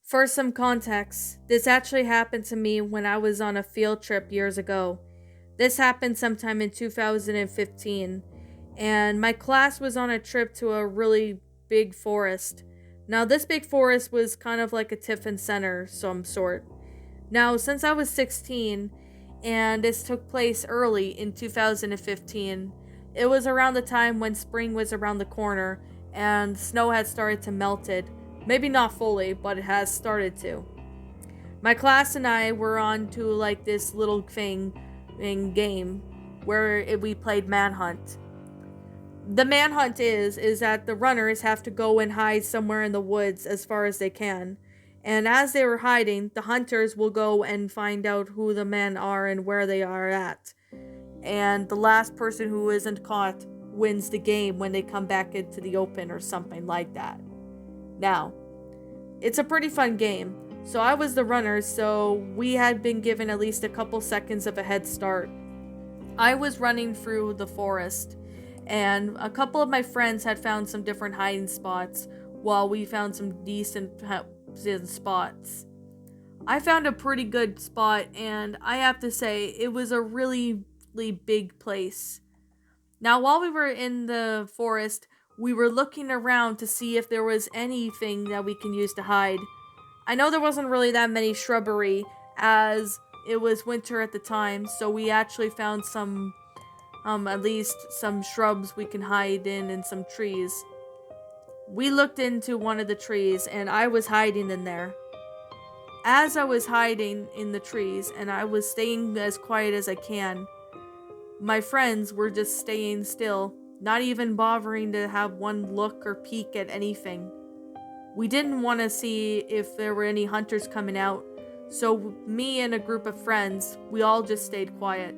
For some context, this actually happened to me when I was on a field trip years ago. This happened sometime in 2015, and my class was on a trip to a really big forest. Now, this big forest was kind of like a Tiffin Center, some sort. Now, since I was 16, and this took place early in 2015, it was around the time when spring was around the corner and snow had started to melted. Maybe not fully, but it has started to. My class and I were on to like this little thing in game where we played manhunt. The manhunt is that the runners have to go and hide somewhere in the woods as far as they can. And as they were hiding, the hunters will go and find out who the men are and where they are at. And the last person who isn't caught wins the game when they come back into the open or something like that. Now, it's a pretty fun game. So I was the runner, so we had been given at least a couple seconds of a head start. I was running through the forest, and a couple of my friends had found some different hiding spots, while we found some decent spots. I found a pretty good spot, and I have to say, it was a really big place. Now, while we were in the forest, we were looking around to see if there was anything that we can use to hide. I know there wasn't really that many shrubbery, as it was winter at the time, so we actually found some, at least some shrubs we can hide in and some trees. We looked into one of the trees, and I was hiding in there. As I was hiding in the trees, and I was staying as quiet as I can, my friends were just staying still, not even bothering to have one look or peek at anything. We didn't want to see if there were any hunters coming out, so me and a group of friends, we all just stayed quiet.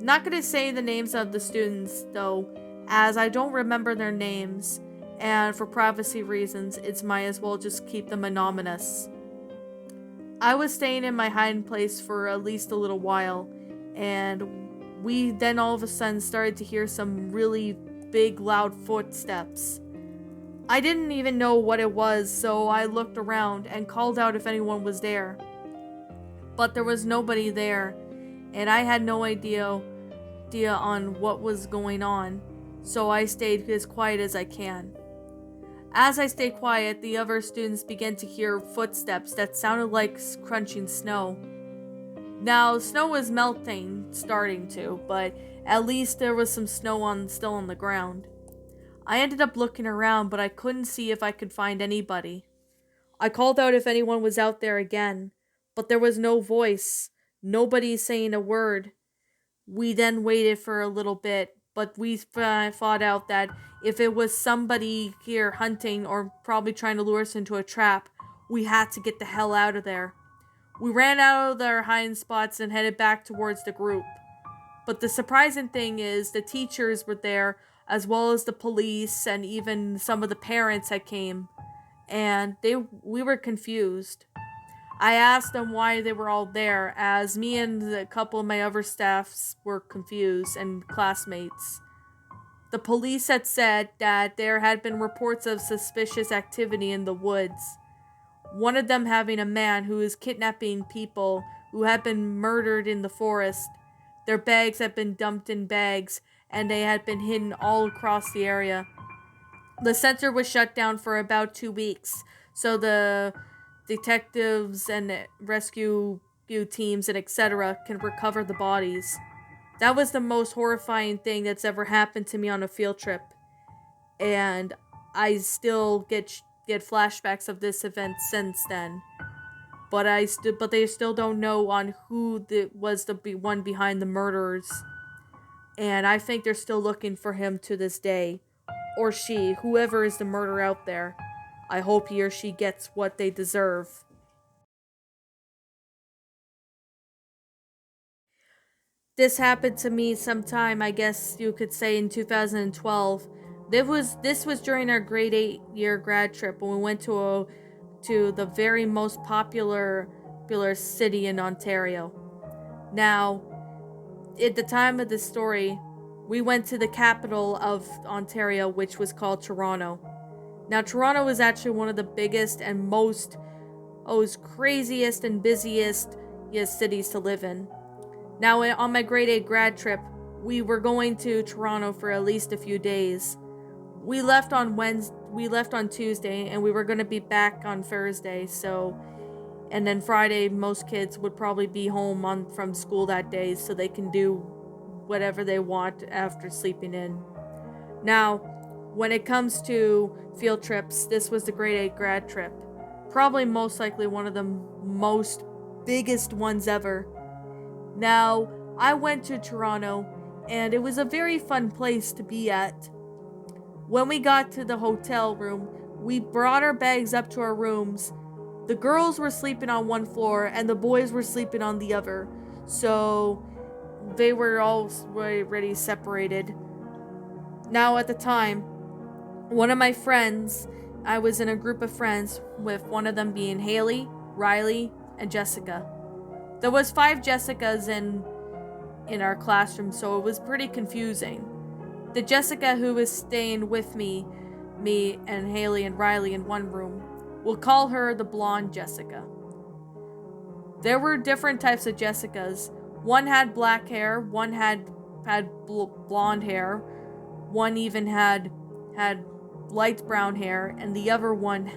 Not gonna say the names of the students, though, as I don't remember their names, and for privacy reasons, it's might as well just keep them anonymous. I was staying in my hiding place for at least a little while, and we then all of a sudden started to hear some really big, loud footsteps. I didn't even know what it was, so I looked around and called out if anyone was there. But there was nobody there, and I had no idea on what was going on, so I stayed as quiet as I can. As I stayed quiet, the other students began to hear footsteps that sounded like crunching snow. Now, snow was melting, starting to, but at least there was some snow still on the ground. I ended up looking around, but I couldn't see if I could find anybody. I called out if anyone was out there again, but there was no voice, nobody saying a word. We then waited for a little bit, but we thought out that if it was somebody here hunting or probably trying to lure us into a trap, we had to get the hell out of there. We ran out of our hiding spots and headed back towards the group. But the surprising thing is the teachers were there, as well as the police and even some of the parents that came, and we were confused. I asked them why they were all there, as me and a couple of my other staffs were confused and classmates. The police had said that there had been reports of suspicious activity in the woods. One of them having a man who was kidnapping people who had been murdered in the forest. Their bags had been dumped in bags, and they had been hidden all across the area. The center was shut down for about 2 weeks, so the detectives and rescue teams and etc. can recover the bodies. That was the most horrifying thing that's ever happened to me on a field trip, and I still get flashbacks of this event since then. But they still don't know on who was the one behind the murders, and I think they're still looking for him to this day, or she, whoever is the murderer out there. I hope he or she gets what they deserve. This happened to me sometime, I guess you could say, in 2012. This was during our grade 8 year grad trip when we went to the very most popular city in Ontario. Now, at the time of this story, we went to the capital of Ontario, which was called Toronto. Now, Toronto is actually one of the biggest and most most craziest and busiest cities to live in. Now, on my grade 8 grad trip, we were going to Toronto for at least a few days. We left on Tuesday, and we were going to be back on Thursday, and then Friday, most kids would probably be home from school that day, so they can do whatever they want after sleeping in. Now, when it comes to field trips, this was the grade 8 grad trip. Probably most likely one of the most biggest ones ever. Now, I went to Toronto, and it was a very fun place to be at. When we got to the hotel room, we brought our bags up to our rooms. The girls were sleeping on one floor, and the boys were sleeping on the other. So, they were already separated. Now, at the time, one of my friends, I was in a group of friends, with one of them being Haley, Riley, and Jessica. There was 5 Jessicas in our classroom, so it was pretty confusing. The Jessica who was staying with me and Haley and Riley in one room, we'll call her the blonde Jessica. There were different types of Jessicas. One had black hair, one had blonde hair, one even had light brown hair, and the other one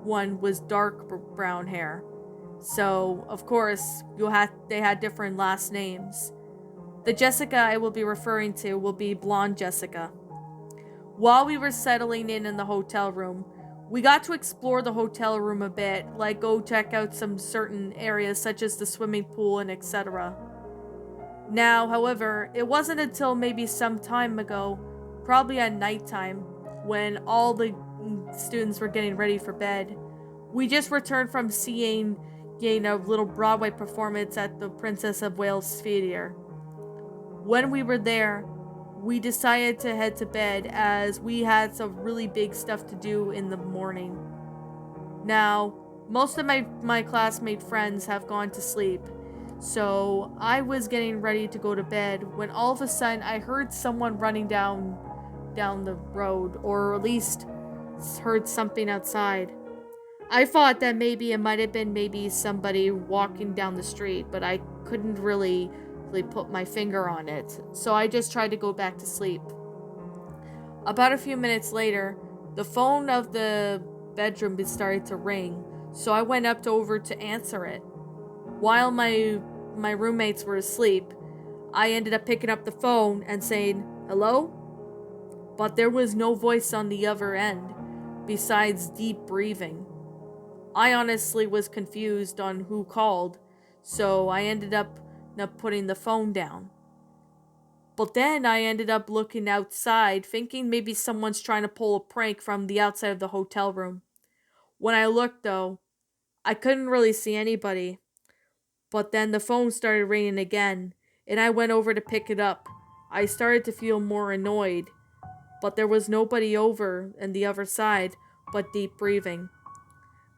was dark brown hair. So, of course, they had different last names. The Jessica I will be referring to will be blonde Jessica. While we were settling in the hotel room, we got to explore the hotel room a bit, like go check out some certain areas such as the swimming pool and etc. Now, however, it wasn't until maybe some time ago, probably at nighttime, when all the students were getting ready for bed. We just returned from seeing a little Broadway performance at the Princess of Wales Theatre. When we were there, we decided to head to bed as we had some really big stuff to do in the morning. Now, most of my classmate friends have gone to sleep, so I was getting ready to go to bed when all of a sudden I heard someone running down the road, or at least heard something outside. I thought that maybe it might have been somebody walking down the street, but I couldn't really put my finger on it, so I just tried to go back to sleep. About a few minutes later, the phone of the bedroom started to ring, so I went over to answer it. While my roommates were asleep, I ended up picking up the phone and saying, "Hello?" But there was no voice on the other end, besides deep breathing. I honestly was confused on who called, so I ended up putting the phone down. But then I ended up looking outside, thinking maybe someone's trying to pull a prank from the outside of the hotel room. When I looked, though, I couldn't really see anybody. But then the phone started ringing again, and I went over to pick it up. I started to feel more annoyed, but there was nobody over on the other side but deep breathing.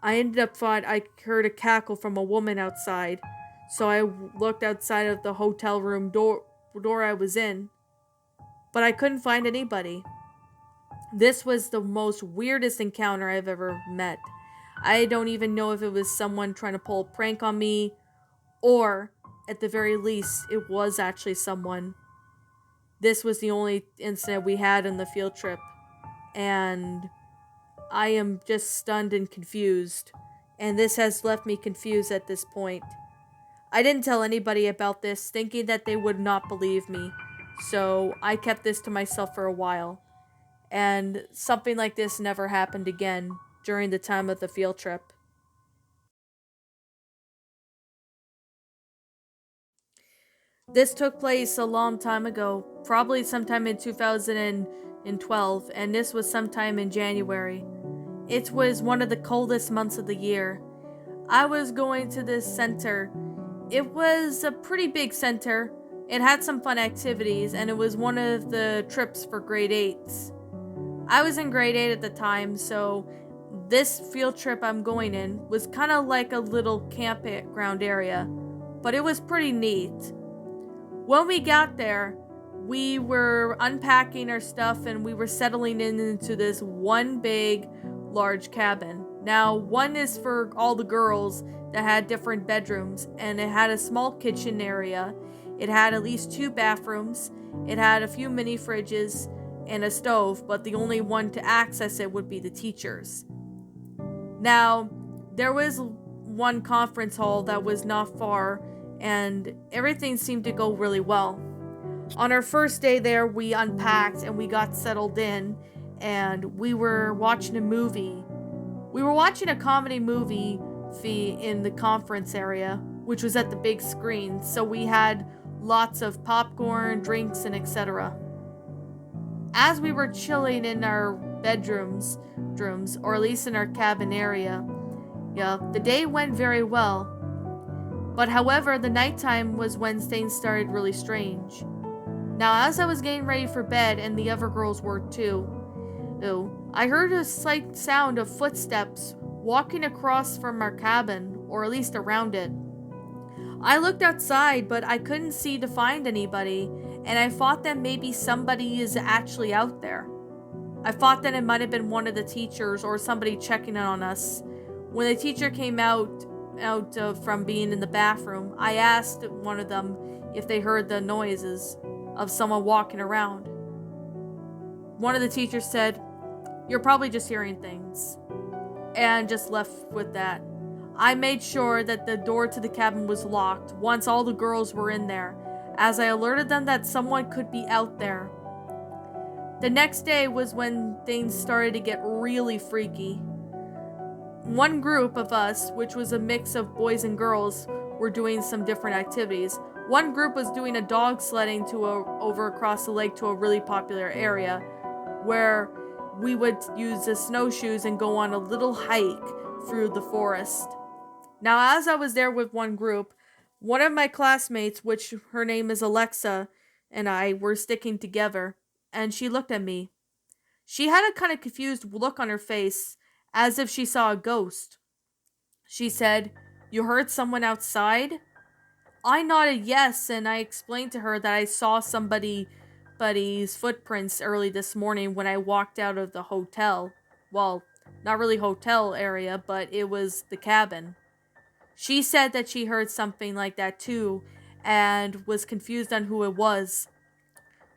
I thought I heard a cackle from a woman outside, so I looked outside of the hotel room door I was in, but I couldn't find anybody. This was the most weirdest encounter I've ever met. I don't even know if it was someone trying to pull a prank on me, or, at the very least, it was actually someone. This was the only incident we had on the field trip, and I am just stunned and confused, and this has left me confused at this point. I didn't tell anybody about this, thinking that they would not believe me, so I kept this to myself for a while, and something like this never happened again during the time of the field trip. This took place a long time ago, probably sometime in 2012, and this was sometime in January. It was one of the coldest months of the year. I was going to this center. It was a pretty big center. It had some fun activities, and it was one of the trips for grade 8s. I was in grade 8 at the time, so this field trip I'm going in was kind of like a little campground area, but it was pretty neat. When we got there, we were unpacking our stuff and we were settling into this one big, large cabin. Now, one is for all the girls that had different bedrooms, and it had a small kitchen area. It had at least 2 bathrooms. It had a few mini fridges and a stove, but the only one to access it would be the teachers. Now, there was one conference hall that was not far, and everything seemed to go really well. On our first day there, we unpacked and we got settled in, and we were watching a movie. We were watching a comedy movie in the conference area, which was at the big screen, so we had lots of popcorn, drinks, and etc. As we were chilling in our bedrooms, or at least in our cabin area, the day went very well. But however, the nighttime was when things started really strange. Now, as I was getting ready for bed, and the other girls were too, I heard a slight sound of footsteps walking across from our cabin, or at least around it. I looked outside, but I couldn't see to find anybody, and I thought that maybe somebody is actually out there. I thought that it might have been one of the teachers or somebody checking in on us. When the teacher came out from being in the bathroom, I asked one of them if they heard the noises of someone walking around. One of the teachers said, "You're probably just hearing things," and just left with that. I made sure that the door to the cabin was locked once all the girls were in there, as I alerted them that someone could be out there. The next day was when things started to get really freaky. One group of us, which was a mix of boys and girls, were doing some different activities. One group was doing a dog sledding over across the lake to a really popular area, where we would use the snowshoes and go on a little hike through the forest. Now, as I was there with one group, one of my classmates, which her name is Alexa, and I were sticking together, and she looked at me. She had a kind of confused look on her face, as if she saw a ghost. She said, "You heard someone outside?" I nodded yes, and I explained to her that I saw somebody's footprints early this morning when I walked out of the hotel. Well, not really hotel area, but it was the cabin. She said that she heard something like that too, and was confused on who it was.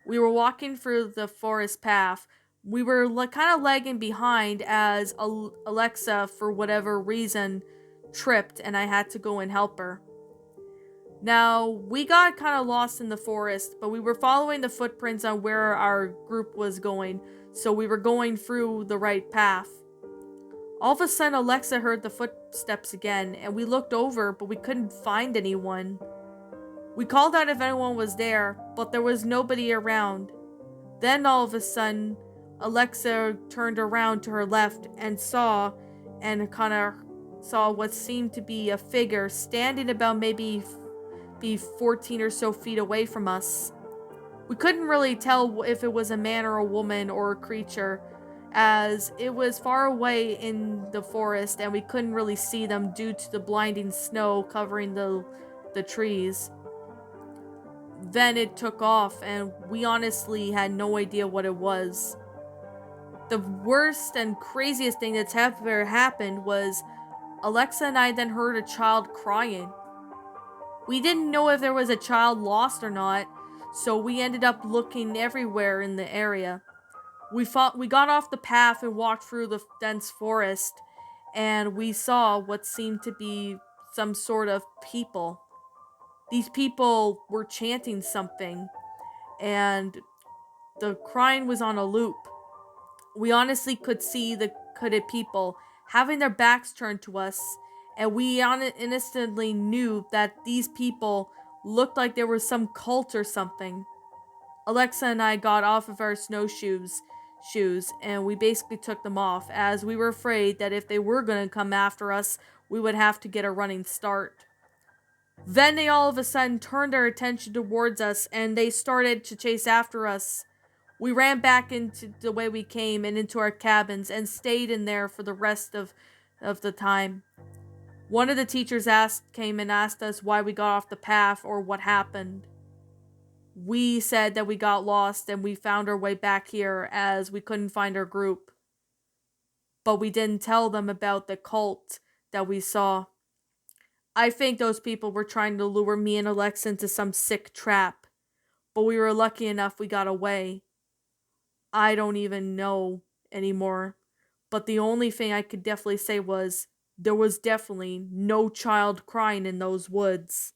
We were walking through the forest path. We were kind of lagging behind as Alexa, for whatever reason, tripped, and I had to go and help her. Now, we got kind of lost in the forest, but we were following the footprints on where our group was going, so we were going through the right path. All of a sudden, Alexa heard the footsteps again, and we looked over, but we couldn't find anyone. We called out if anyone was there, but there was nobody around. Then all of a sudden, Alexa turned around to her left and saw what seemed to be a figure standing about maybe 14 or so feet away from us. We couldn't really tell if it was a man or a woman or a creature, as it was far away in the forest and we couldn't really see them due to the blinding snow covering the trees. Then it took off, and we honestly had no idea what it was. The worst and craziest thing that's ever happened was Alexa and I then heard a child crying. We didn't know if there was a child lost or not, so we ended up looking everywhere in the area. We got off the path and walked through the dense forest, and we saw what seemed to be some sort of people. These people were chanting something, and the crying was on a loop. We honestly could see the hooded people having their backs turned to us, and we instantly knew that these people looked like there was some cult or something. Alexa and I got off of our snowshoes, and we basically took them off, as we were afraid that if they were going to come after us, we would have to get a running start. Then they all of a sudden turned their attention towards us, and they started to chase after us. We ran back into the way we came and into our cabins and stayed in there for the rest of the time. One of the teachers came and asked us why we got off the path or what happened. We said that we got lost and we found our way back here as we couldn't find our group. but we didn't tell them about the cult that we saw. I think those people were trying to lure me and Alexa into some sick trap, but we were lucky enough we got away. I don't even know anymore, but the only thing I could definitely say was there was definitely no child crying in those woods.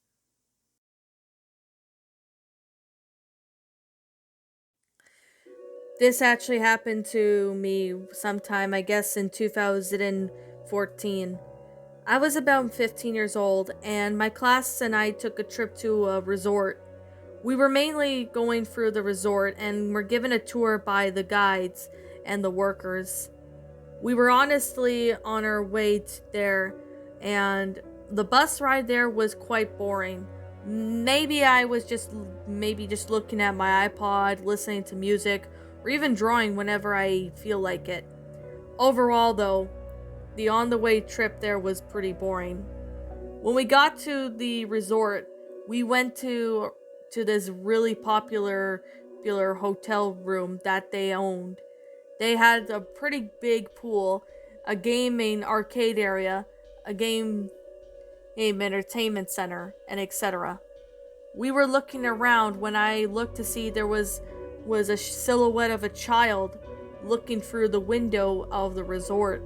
This actually happened to me sometime, I guess, in 2014. I was about 15 years old, and my class and I took a trip to a resort. We were mainly going through the resort and were given a tour by the guides and the workers. We were honestly on our way there, and the bus ride there was quite boring. Maybe I was just looking at my iPod, listening to music, or even drawing whenever I feel like it. Overall, though, the on the way trip there was pretty boring. When we got to the resort, we went to this really popular hotel room that they owned. They had a pretty big pool, a gaming arcade area, a game entertainment center, and etc. We were looking around when I looked to see there was a silhouette of a child looking through the window of the resort.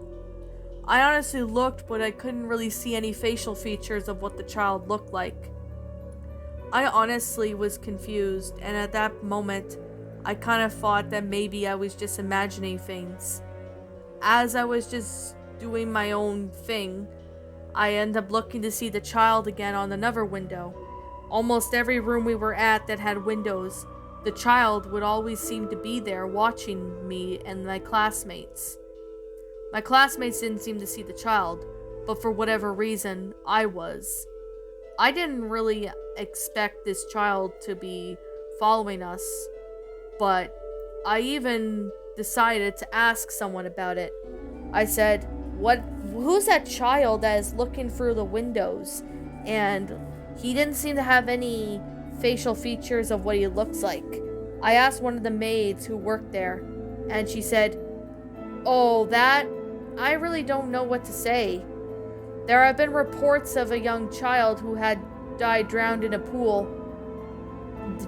I honestly looked, but I couldn't really see any facial features of what the child looked like. I honestly was confused, and at that moment, I kind of thought that maybe I was just imagining things. As I was just doing my own thing, I ended up looking to see the child again on another window. Almost every room we were at that had windows, the child would always seem to be there watching me and my classmates. My classmates didn't seem to see the child, but for whatever reason, I was. I didn't really expect this child to be following us, but I even decided to ask someone about it. I said, who's that child that is looking through the windows? And he didn't seem to have any facial features of what he looks like. I asked one of the maids who worked there, and she said, "Oh, that? I really don't know what to say. There have been reports of a young child who had died drowned in a pool.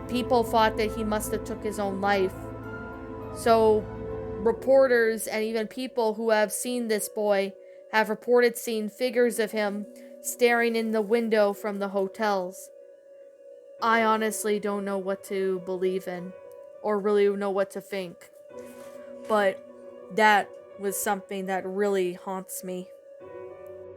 People thought that he must have took his own life. So, reporters and even people who have seen this boy have reported seeing figures of him staring in the window from the hotels. I honestly don't know what to believe in, or really know what to think. But that was something that really haunts me."